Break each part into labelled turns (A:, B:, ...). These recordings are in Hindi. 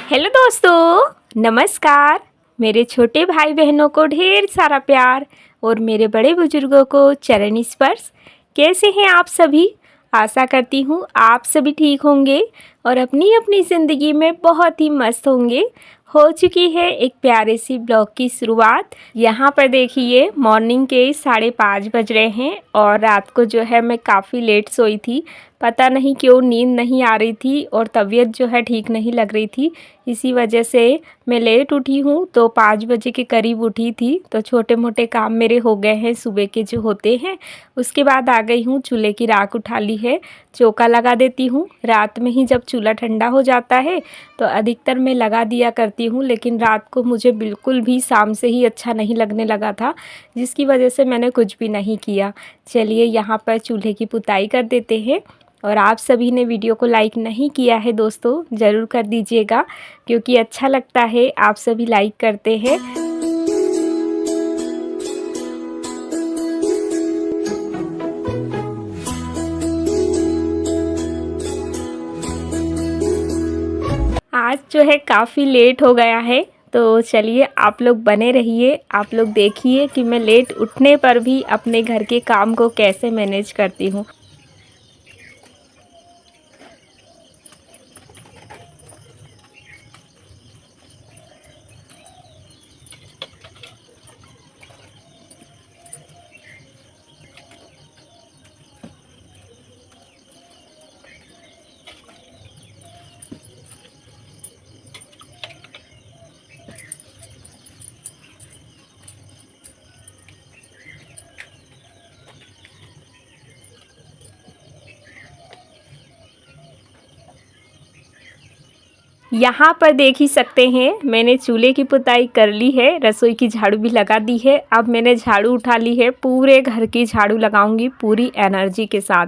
A: हेलो दोस्तों, नमस्कार। मेरे छोटे भाई बहनों को ढेर सारा प्यार और मेरे बड़े बुजुर्गों को चरण स्पर्श। कैसे हैं आप सभी? आशा करती हूँ आप सभी ठीक होंगे और अपनी अपनी ज़िंदगी में बहुत ही मस्त होंगे। हो चुकी है एक प्यारे सी ब्लॉग की शुरुआत। यहाँ पर देखिए मॉर्निंग के 5:30 बज रहे हैं और रात को जो है मैं काफ़ी लेट सोई थी। पता नहीं क्यों नींद नहीं आ रही थी और तबीयत जो है ठीक नहीं लग रही थी। इसी वजह से मैं लेट उठी हूँ, तो 5 बजे के करीब उठी थी। तो छोटे मोटे काम मेरे हो गए हैं सुबह के जो होते हैं। उसके बाद आ गई हूँ, चूल्हे की राख उठा ली है, चौका लगा देती हूँ। रात में ही जब चूल्हा ठंडा हो जाता है तो अधिकतर मैं लगा दिया करती हूँ, लेकिन रात को मुझे बिल्कुल भी शाम से ही अच्छा नहीं लगने लगा था, जिसकी वजह से मैंने कुछ भी नहीं किया। चलिए यहाँ पर चूल्हे की पुताई कर देते हैं। और आप सभी ने वीडियो को लाइक नहीं किया है दोस्तों, ज़रूर कर दीजिएगा, क्योंकि अच्छा लगता है आप सभी लाइक करते हैं। आज जो है काफ़ी लेट हो गया है, तो चलिए आप लोग बने रहिए। आप लोग देखिए कि मैं लेट उठने पर भी अपने घर के काम को कैसे मैनेज करती हूँ। यहाँ पर देख ही सकते हैं मैंने चूल्हे की पुताई कर ली है, रसोई की झाड़ू भी लगा दी है। अब मैंने झाड़ू उठा ली है, पूरे घर की झाड़ू लगाऊंगी पूरी एनर्जी के साथ।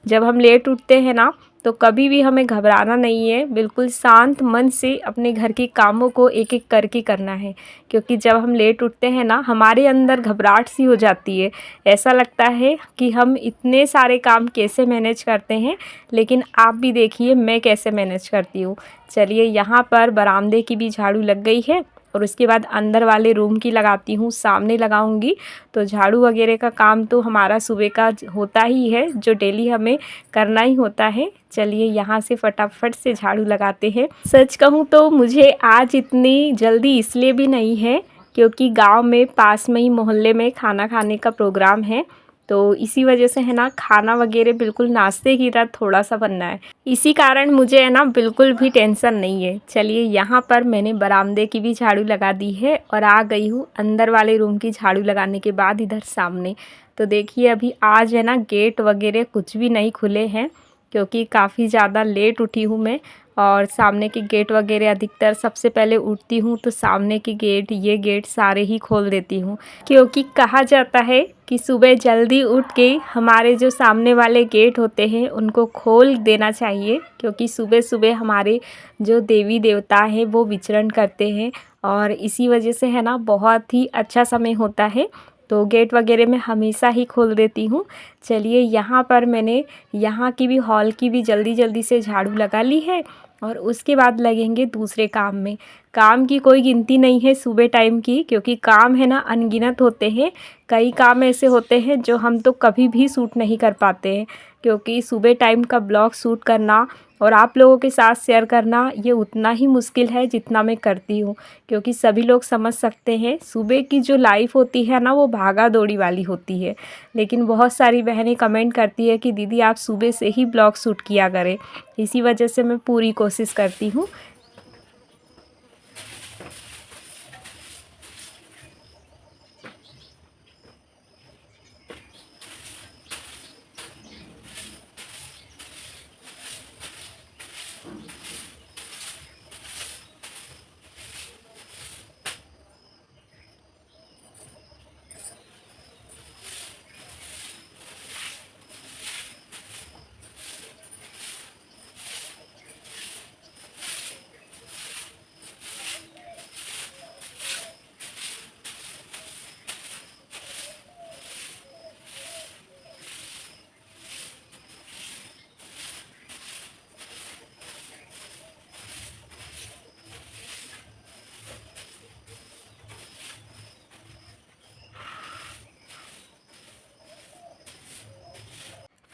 A: जब हम लेट उठते हैं ना, तो कभी भी हमें घबराना नहीं है, बिल्कुल शांत मन से अपने घर के कामों को एक एक करके करना है। क्योंकि जब हम लेट उठते हैं ना, हमारे अंदर घबराहट सी हो जाती है। ऐसा लगता है कि हम इतने सारे काम कैसे मैनेज करते हैं, लेकिन आप भी देखिए मैं कैसे मैनेज करती हूँ। चलिए यहाँ पर बरामदे की भी झाड़ू लग गई है और उसके बाद अंदर वाले रूम की लगाती हूँ, सामने लगाऊंगी। तो झाड़ू वगैरह का काम तो हमारा सुबह का होता ही है, जो डेली हमें करना ही होता है। चलिए यहाँ से फटाफट से झाड़ू लगाते हैं। सच कहूँ तो मुझे आज इतनी जल्दी इसलिए भी नहीं है, क्योंकि गांव में पास में ही मोहल्ले में खाना खाने का प्रोग्राम है। तो इसी वजह से है ना, खाना वगैरह बिल्कुल नाश्ते की तरह थोड़ा सा बनना है। इसी कारण मुझे है ना बिल्कुल भी टेंशन नहीं है। चलिए यहाँ पर मैंने बरामदे की भी झाड़ू लगा दी है और आ गई हूँ अंदर वाले रूम की झाड़ू लगाने के बाद इधर सामने। तो देखिए अभी आज है ना गेट वगैरह कुछ भी नहीं खुले हैं, क्योंकि काफ़ी ज़्यादा लेट उठी हूँ मैं। और सामने के गेट वगैरह अधिकतर सबसे पहले उठती हूँ तो सामने के गेट, ये गेट सारे ही खोल देती हूँ, क्योंकि कहा जाता है कि सुबह जल्दी उठ के हमारे जो सामने वाले गेट होते हैं उनको खोल देना चाहिए, क्योंकि सुबह सुबह हमारे जो देवी देवता हैं वो विचरण करते हैं और इसी वजह से है ना बहुत ही अच्छा समय होता है। तो गेट वगैरह मैं हमेशा ही खोल देती हूँ। चलिए यहाँ पर मैंने यहाँ की भी, हॉल की भी जल्दी जल्दी से झाड़ू लगा ली है और उसके बाद लगेंगे दूसरे काम में। काम की कोई गिनती नहीं है सुबह टाइम की, क्योंकि काम है ना अनगिनत होते हैं। कई काम ऐसे होते हैं जो हम तो कभी भी शूट नहीं कर पाते हैं, क्योंकि सुबह टाइम का ब्लॉग शूट करना और आप लोगों के साथ शेयर करना ये उतना ही मुश्किल है जितना मैं करती हूँ। क्योंकि सभी लोग समझ सकते हैं सुबह की जो लाइफ होती है ना, वो भागा दौड़ी वाली होती है। लेकिन बहुत सारी बहनें कमेंट करती है कि दीदी आप सुबह से ही ब्लॉग शूट किया करें। इसी वजह से मैं पूरी कोशिश करती हूँ।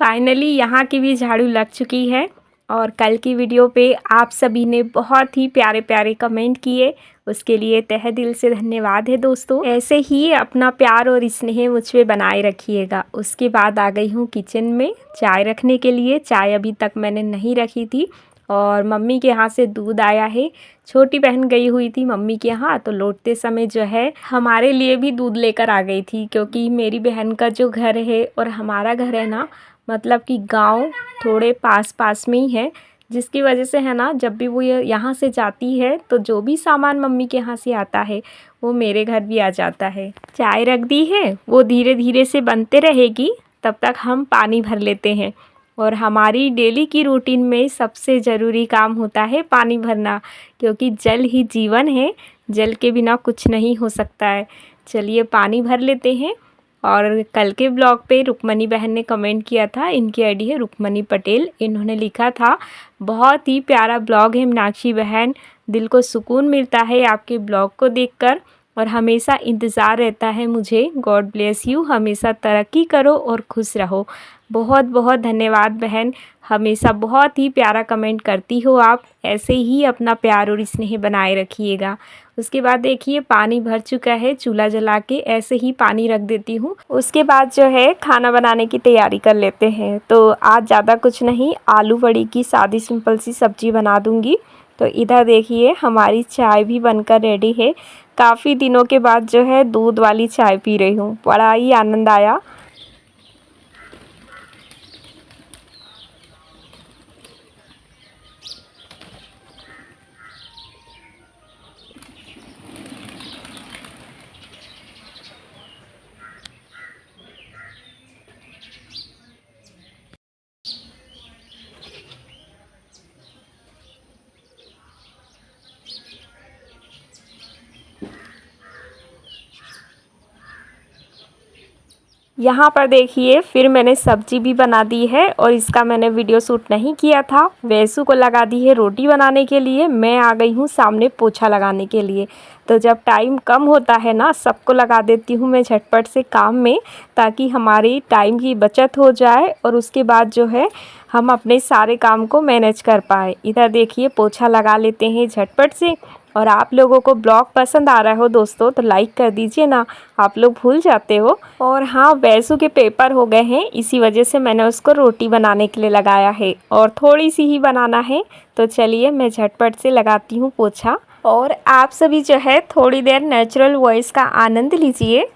A: फाइनली यहाँ की भी झाड़ू लग चुकी है। और कल की वीडियो पे आप सभी ने बहुत ही प्यारे प्यारे कमेंट किए, उसके लिए तहे दिल से धन्यवाद है दोस्तों। ऐसे ही अपना प्यार और स्नेह मुझ पे बनाए रखिएगा। उसके बाद आ गई हूँ किचन में चाय रखने के लिए। चाय अभी तक मैंने नहीं रखी थी और मम्मी के यहाँ से दूध आया है। छोटी बहन गई हुई थी मम्मी के यहाँ, तो लौटते समय जो है हमारे लिए भी दूध लेकर आ गई थी, क्योंकि मेरी बहन का जो घर है और हमारा घर है ना, मतलब कि गांव थोड़े पास पास में ही है, जिसकी वजह से है ना, जब भी वो यहाँ से जाती है तो जो भी सामान मम्मी के यहाँ से आता है वो मेरे घर भी आ जाता है। चाय रख दी है, वो धीरे धीरे से बनते रहेगी, तब तक हम पानी भर लेते हैं। और हमारी डेली की रूटीन में सबसे ज़रूरी काम होता है पानी भरना, क्योंकि जल ही जीवन है, जल के बिना कुछ नहीं हो सकता है। चलिए पानी भर लेते हैं। और कल के ब्लॉग पे रुक्मणी बहन ने कमेंट किया था, इनकी आईडी है रुक्मणी पटेल। इन्होंने लिखा था, बहुत ही प्यारा ब्लॉग है मीनाक्षी बहन, दिल को सुकून मिलता है आपके ब्लॉग को देखकर और हमेशा इंतज़ार रहता है मुझे। गॉड ब्लेस यू, हमेशा तरक्की करो और खुश रहो। बहुत बहुत धन्यवाद बहन, हमेशा बहुत ही प्यारा कमेंट करती हो आप। ऐसे ही अपना प्यार और स्नेह बनाए रखिएगा। उसके बाद देखिए पानी भर चुका है, चूल्हा जला के ऐसे ही पानी रख देती हूँ। उसके बाद जो है खाना बनाने की तैयारी कर लेते हैं। तो आज ज़्यादा कुछ नहीं, आलू बड़ी की सादी सिंपल सी सब्जी बना दूँगी। तो इधर देखिए हमारी चाय भी बनकर रेडी है। काफ़ी दिनों के बाद जो है दूध वाली चाय पी रही हूँ, बड़ा ही आनंद आया। यहाँ पर देखिए फिर मैंने सब्जी भी बना दी है और इसका मैंने वीडियो शूट नहीं किया था। वैसू को लगा दी है रोटी बनाने के लिए, मैं आ गई हूँ सामने पोछा लगाने के लिए। तो जब टाइम कम होता है ना, सबको लगा देती हूँ मैं झटपट से काम में, ताकि हमारी टाइम की बचत हो जाए और उसके बाद जो है हम अपने सारे काम को मैनेज कर पाए। इधर देखिए पोछा लगा लेते हैं झटपट से। और आप लोगों को ब्लॉग पसंद आ रहा हो दोस्तों तो लाइक कर दीजिए ना, आप लोग भूल जाते हो। और हाँ, वैसू के पेपर हो गए हैं, इसी वजह से मैंने उसको रोटी बनाने के लिए लगाया है और थोड़ी सी ही बनाना है। तो चलिए मैं झटपट से लगाती हूँ पोछा। और आप सभी जो है थोड़ी देर नेचुरल वॉइस का आनंद लीजिए।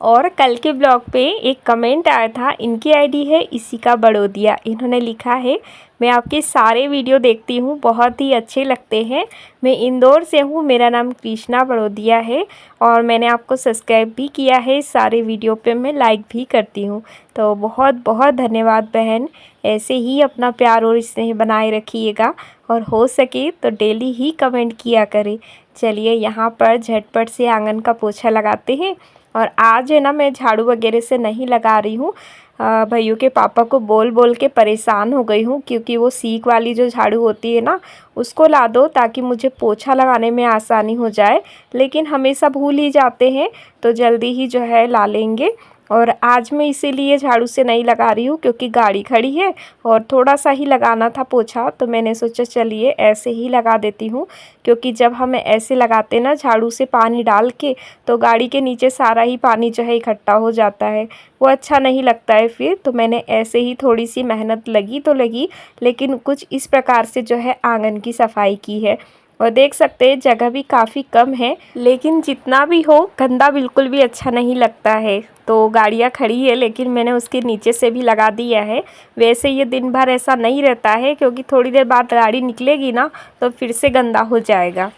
A: और कल के ब्लॉग पे एक कमेंट आया था, इनकी आईडी है इशिका बड़ोदिया। इन्होंने लिखा है, मैं आपके सारे वीडियो देखती हूँ, बहुत ही अच्छे लगते हैं। मैं इंदौर से हूँ, मेरा नाम कृष्णा बड़ोदिया है और मैंने आपको सब्सक्राइब भी किया है। सारे वीडियो पे मैं लाइक भी करती हूँ। तो बहुत बहुत धन्यवाद बहन, ऐसे ही अपना प्यार और स्नेह बनाए रखिएगा और हो सके तो डेली ही कमेंट किया करें। चलिए यहाँ पर झटपट से आंगन का पोछा लगाते हैं। और आज है ना, मैं झाड़ू वगैरह से नहीं लगा रही हूँ, भैया के पापा को बोल बोल के परेशान हो गई हूँ, क्योंकि वो सीक वाली जो झाड़ू होती है ना, उसको ला दो ताकि मुझे पोछा लगाने में आसानी हो जाए। लेकिन हमेशा भूल ही जाते हैं, तो जल्दी ही जो है ला लेंगे। और आज मैं इसीलिए झाड़ू से नहीं लगा रही हूँ क्योंकि गाड़ी खड़ी है और थोड़ा सा ही लगाना था पोछा, तो मैंने सोचा चलिए ऐसे ही लगा देती हूँ। क्योंकि जब हम ऐसे लगाते ना झाड़ू से पानी डाल के, तो गाड़ी के नीचे सारा ही पानी जो है इकट्ठा हो जाता है, वो अच्छा नहीं लगता है फिर। तो मैंने ऐसे ही थोड़ी सी मेहनत लगी तो लगी, लेकिन कुछ इस प्रकार से जो है आंगन की सफाई की है। और देख सकते हैं जगह भी काफ़ी कम है, लेकिन जितना भी हो गंदा बिल्कुल भी अच्छा नहीं लगता है। तो गाड़ियाँ खड़ी है लेकिन मैंने उसके नीचे से भी लगा दिया है। वैसे ये दिन भर ऐसा नहीं रहता है क्योंकि थोड़ी देर बाद गाड़ी निकलेगी ना तो फिर से गंदा हो जाएगा।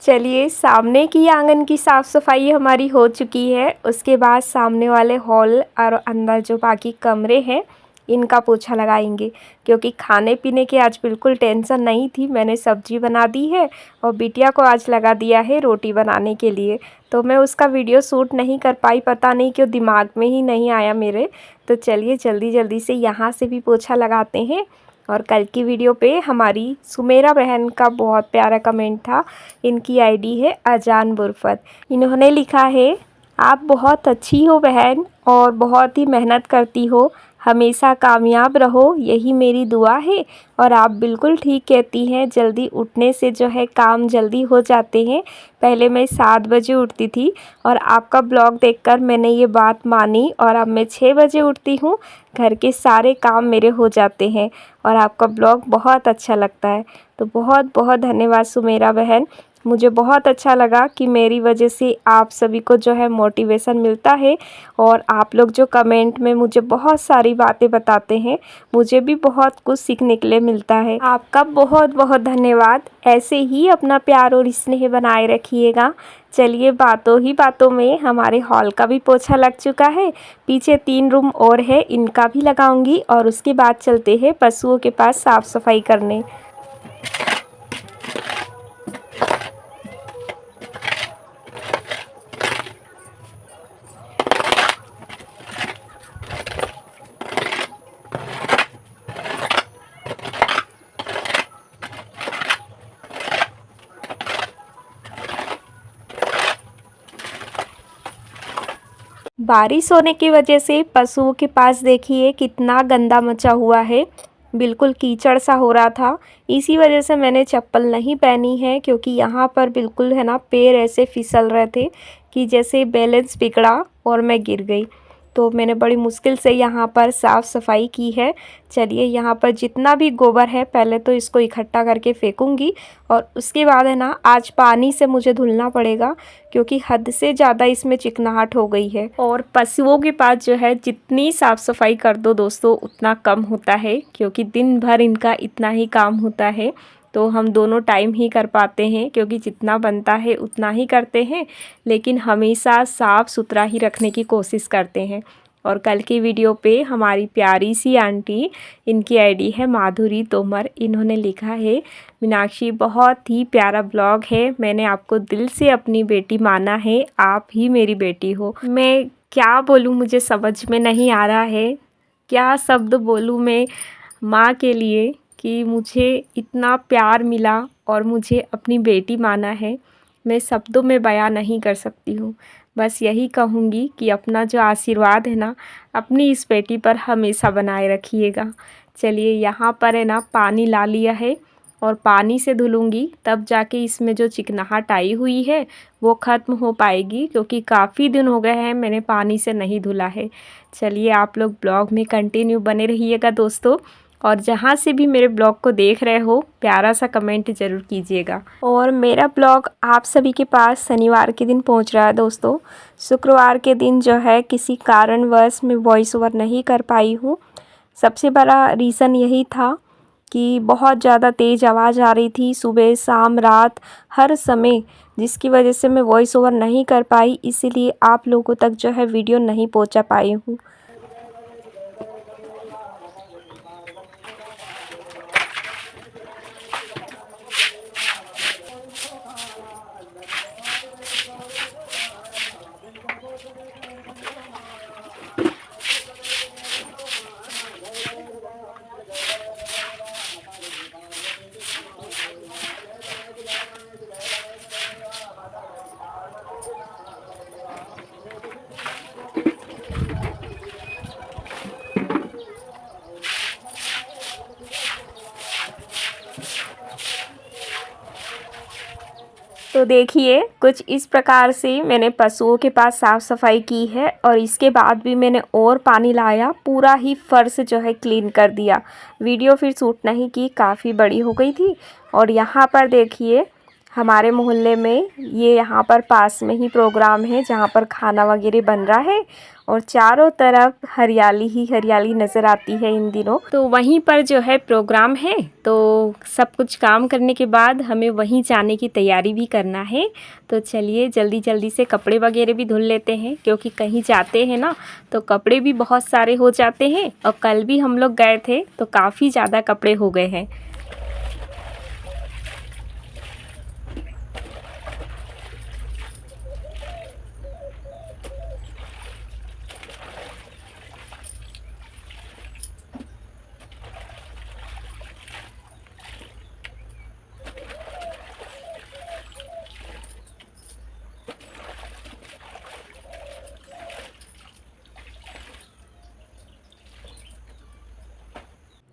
A: चलिए, सामने की आंगन की साफ़ सफाई हमारी हो चुकी है। उसके बाद सामने वाले हॉल और अंदर जो बाकी कमरे हैं इनका पोछा लगाएंगे, क्योंकि खाने पीने की आज बिल्कुल टेंशन नहीं थी। मैंने सब्जी बना दी है और बिटिया को आज लगा दिया है रोटी बनाने के लिए। तो मैं उसका वीडियो शूट नहीं कर पाई, पता नहीं क्यों दिमाग में ही नहीं आया मेरे। तो चलिए जल्दी जल्दी से यहाँ से भी पोछा लगाते हैं। और कल की वीडियो पे हमारी सुमेरा बहन का बहुत प्यारा कमेंट था। इनकी आईडी है अजान बुरफत। इन्होंने लिखा है, आप बहुत अच्छी हो बहन और बहुत ही मेहनत करती हो, हमेशा कामयाब रहो, यही मेरी दुआ है। और आप बिल्कुल ठीक कहती हैं, जल्दी उठने से जो है काम जल्दी हो जाते हैं। पहले मैं 7 बजे उठती थी और आपका ब्लॉग देखकर मैंने ये बात मानी और अब मैं 6 बजे उठती हूँ। घर के सारे काम मेरे हो जाते हैं और आपका ब्लॉग बहुत अच्छा लगता है। तो बहुत बहुत धन्यवाद सुमेरा बहन। मुझे बहुत अच्छा लगा कि मेरी वजह से आप सभी को जो है मोटिवेशन मिलता है और आप लोग जो कमेंट में मुझे बहुत सारी बातें बताते हैं, मुझे भी बहुत कुछ सीखने के लिए मिलता है। आपका बहुत बहुत धन्यवाद। ऐसे ही अपना प्यार और स्नेह बनाए रखिएगा। चलिए, बातों ही बातों में हमारे हॉल का भी पोछा लग चुका है। पीछे 3 रूम और है, इनका भी लगाऊंगी और उसके बाद चलते हैं पशुओं के पास साफ़ सफाई करने। बारिश होने की वजह से पशुओं के पास देखिए कितना गंदा मचा हुआ है, बिल्कुल कीचड़ सा हो रहा था। इसी वजह से मैंने चप्पल नहीं पहनी है, क्योंकि यहाँ पर बिल्कुल है ना पैर ऐसे फिसल रहे थे कि जैसे बैलेंस बिगड़ा और मैं गिर गई। तो मैंने बड़ी मुश्किल से यहाँ पर साफ़ सफाई की है। चलिए, यहाँ पर जितना भी गोबर है पहले तो इसको इकट्ठा करके फेंकूँगी और उसके बाद है ना आज पानी से मुझे धुलना पड़ेगा, क्योंकि हद से ज़्यादा इसमें चिकनाहट हो गई है। और पशुओं के पास जो है जितनी साफ़ सफाई कर दो दोस्तों उतना कम होता है, क्योंकि दिन भर इनका इतना ही काम होता है। तो हम दोनों टाइम ही कर पाते हैं, क्योंकि जितना बनता है उतना ही करते हैं, लेकिन हमेशा साफ़ सुथरा ही रखने की कोशिश करते हैं। और कल की वीडियो पे हमारी प्यारी सी आंटी, इनकी आईडी है माधुरी तोमर, इन्होंने लिखा है, मीनाक्षी बहुत ही प्यारा ब्लॉग है, मैंने आपको दिल से अपनी बेटी माना है, आप ही मेरी बेटी हो। मैं क्या बोलूँ, मुझे समझ में नहीं आ रहा है, क्या शब्द बोलूँ मैं माँ के लिए कि मुझे इतना प्यार मिला और मुझे अपनी बेटी माना है। मैं शब्दों में बयां नहीं कर सकती हूँ। बस यही कहूँगी कि अपना जो आशीर्वाद है ना अपनी इस बेटी पर हमेशा बनाए रखिएगा। चलिए, यहाँ पर है ना पानी ला लिया है और पानी से धुलूँगी, तब जाके इसमें जो चिकनाहट आई हुई है वो ख़त्म हो पाएगी, क्योंकि काफ़ी दिन हो गए हैं मैंने पानी से नहीं धुला है। चलिए, आप लोग ब्लॉग में कंटिन्यू बने रहिएगा दोस्तों, और जहाँ से भी मेरे ब्लॉग को देख रहे हो प्यारा सा कमेंट ज़रूर कीजिएगा। और मेरा ब्लॉग आप सभी के पास शनिवार के दिन पहुँच रहा है दोस्तों। शुक्रवार के दिन जो है किसी कारणवश मैं वॉइस ओवर नहीं कर पाई हूँ। सबसे बड़ा रीज़न यही था कि बहुत ज़्यादा तेज़ आवाज़ आ रही थी सुबह शाम रात हर समय, जिसकी वजह से मैं वॉइस ओवर नहीं कर पाई, इसीलिए आप लोगों तक जो है वीडियो नहीं पहुंचा पाई हूँ। तो देखिए कुछ इस प्रकार से मैंने पशुओं के पास साफ़ सफाई की है और इसके बाद भी मैंने और पानी लाया, पूरा ही फर्श जो है क्लीन कर दिया। वीडियो फिर शूट नहीं की, काफ़ी बड़ी हो गई थी। और यहाँ पर देखिए हमारे मोहल्ले में ये यहाँ पर पास में ही प्रोग्राम है जहाँ पर खाना वगैरह बन रहा है और चारों तरफ हरियाली ही हरियाली नज़र आती है इन दिनों। तो वहीं पर जो है प्रोग्राम है, तो सब कुछ काम करने के बाद हमें वहीं जाने की तैयारी भी करना है। तो चलिए जल्दी जल्दी से कपड़े वगैरह भी धुल लेते हैं, क्योंकि कहीं जाते हैं ना तो कपड़े भी बहुत सारे हो जाते हैं। और कल भी हम लोग गए थे तो काफ़ी ज़्यादा कपड़े हो गए हैं।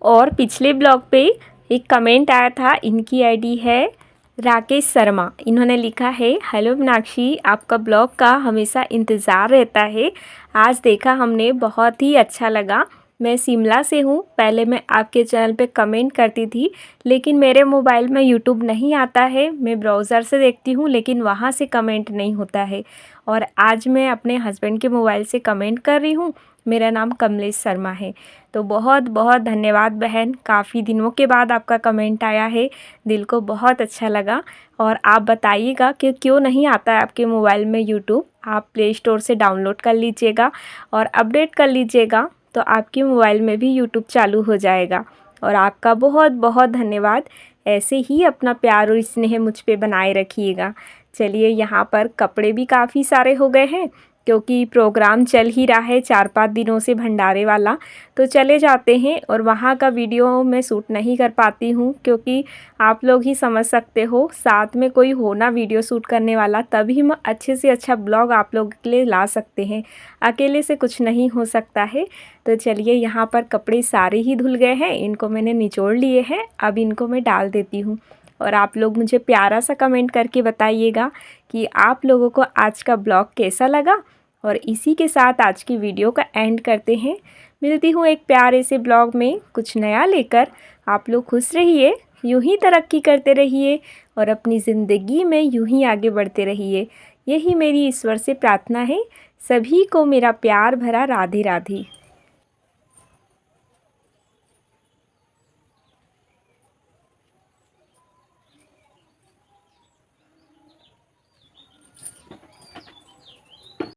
A: और पिछले ब्लॉग पे एक कमेंट आया था, इनकी आईडी है राकेश शर्मा। इन्होंने लिखा है, हेलो मीनाक्षी, आपका ब्लॉग का हमेशा इंतज़ार रहता है। आज देखा हमने, बहुत ही अच्छा लगा। मैं शिमला से हूँ। पहले मैं आपके चैनल पे कमेंट करती थी, लेकिन मेरे मोबाइल में यूट्यूब नहीं आता है। मैं ब्राउज़र से देखती हूँ, लेकिन वहाँ से कमेंट नहीं होता है। और आज मैं अपने हस्बैंड के मोबाइल से कमेंट कर रही हूँ। मेरा नाम कमलेश शर्मा है। तो बहुत बहुत धन्यवाद बहन, काफ़ी दिनों के बाद आपका कमेंट आया है, दिल को बहुत अच्छा लगा। और आप बताइएगा कि क्यों नहीं आता है आपके मोबाइल में यूट्यूब। आप प्ले स्टोर से डाउनलोड कर लीजिएगा और अपडेट कर लीजिएगा, तो आपके मोबाइल में भी यूट्यूब चालू हो जाएगा। और आपका बहुत बहुत धन्यवाद। ऐसे ही अपना प्यार और स्नेह मुझ पे बनाए रखिएगा। चलिए, यहाँ पर कपड़े भी काफ़ी सारे हो गए हैं, क्योंकि प्रोग्राम चल ही रहा है 4-5 दिनों से भंडारे वाला। तो चले जाते हैं, और वहाँ का वीडियो मैं शूट नहीं कर पाती हूँ, क्योंकि आप लोग ही समझ सकते हो, साथ में कोई हो ना वीडियो शूट करने वाला, तभी हम अच्छे से अच्छा ब्लॉग आप लोगों के लिए ला सकते हैं। अकेले से कुछ नहीं हो सकता है। तो चलिए, यहाँ पर कपड़े सारे ही धुल गए हैं, इनको मैंने निचोड़ लिए हैं। अब इनको मैं डाल देती हूँ। और आप लोग मुझे प्यारा सा कमेंट करके बताइएगा कि आप लोगों को आज का ब्लॉग कैसा लगा। और इसी के साथ आज की वीडियो का एंड करते हैं। मिलती हूँ एक प्यारे से ब्लॉग में कुछ नया लेकर। आप लोग खुश रहिए, यूं ही तरक्की करते रहिए और अपनी ज़िंदगी में यूं ही आगे बढ़ते रहिए। यही मेरी ईश्वर से प्रार्थना है। सभी को मेरा प्यार भरा राधे राधे।